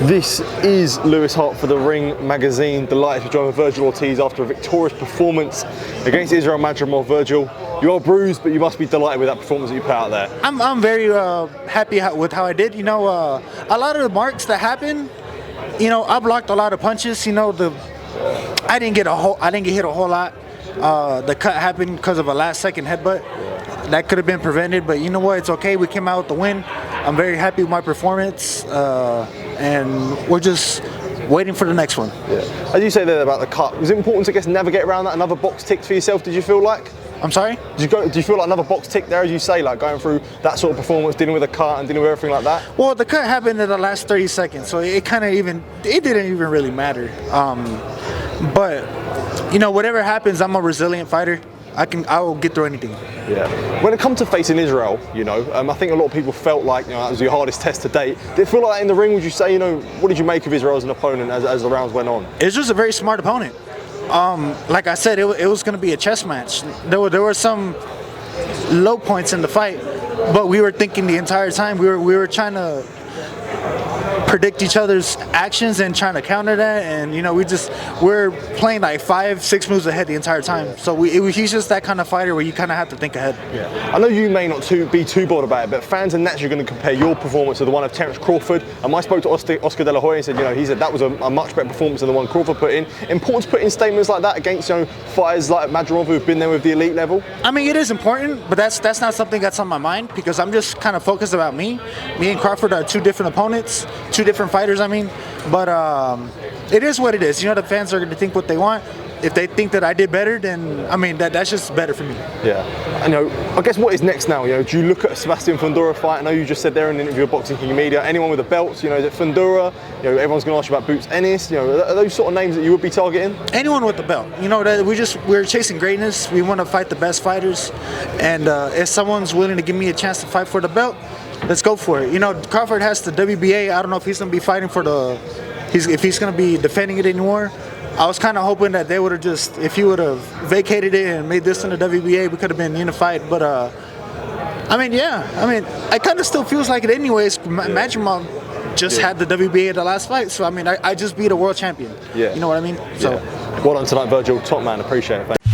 This is Lewis Hart for the Ring Magazine. Delighted to join with Vergil Ortiz after a victorious performance against Israil Madrimov. Vergil, you are bruised, but you must be delighted with that performance that you put out there. I'm very happy with how I did. You know, a lot of the marks that happened, you know, I blocked a lot of punches. You know, I didn't get hit a whole lot. The cut happened because of a last-second headbutt. That could have been prevented, but you know what? It's okay. We came out with the win. I'm very happy with my performance, and we're just waiting for the next one. Yeah. As you say there about the cut, was it important to, I guess, navigate around that? Another box ticked for yourself, did you feel like? I'm sorry? Do you feel like another box tick there, as you say, like going through that sort of performance, dealing with a cut and dealing with everything like that? Well, the cut happened in the last 30 seconds, so it didn't even really matter. But, you know, whatever happens, I'm a resilient fighter. I will get through anything. Yeah. When it comes to facing Israil, you know, I think a lot of people felt like, you know, that was your hardest test to date. Did it feel like that in the ring? Would you say, you know, what did you make of Israil as an opponent as the rounds went on? Israil's a very smart opponent. Like I said, it was going to be a chess match. There were some low points in the fight, but we were thinking the entire time. We were trying to predict each other's actions and trying to counter that, and you know, we're playing like 5-6 moves ahead the entire time. So he's just that kind of fighter where you kind of have to think ahead. Yeah. I know you may not be too bored about it, but fans are naturally going to compare your performance to the one of Terence Crawford. And I spoke to Oscar De La Hoya and said, you know, he said that was a much better performance than the one Crawford put in. Important to put in statements like that against, you know, fighters like Madrimov who've been there with the elite level. I mean, it is important, but that's not something that's on my mind because I'm just kind of focused about me. Me and Crawford are two different opponents. Two different fighters, I mean, but it is what it is. You know, the fans are going to think what they want. If they think that I did better, then I mean that's just better for me. Yeah, I know. I guess what is next now? You know, do you look at a Sebastian Fundora fight? I know you just said there in an interview with Boxing King Media. Anyone with the belts? You know, is it Fundora? You know, everyone's going to ask you about Boots Ennis. You know, are those sort of names that you would be targeting? Anyone with the belt. You know, we're chasing greatness. We want to fight the best fighters, and if someone's willing to give me a chance to fight for the belt, let's go for it. You know, Crawford has the WBA. I don't know if he's going to be fighting for if he's going to be defending it anymore. I was kind of hoping that they would have if he would have vacated it and made this in the WBA, we could have been unified. But, I mean, yeah. I mean, it kind of still feels like it anyways. Madrimov just had the WBA at the last fight. So, I mean, I just beat a world champion. Yeah. You know what I mean? So. Yeah. Well done tonight, Vergil. Top man. Appreciate it. Thanks.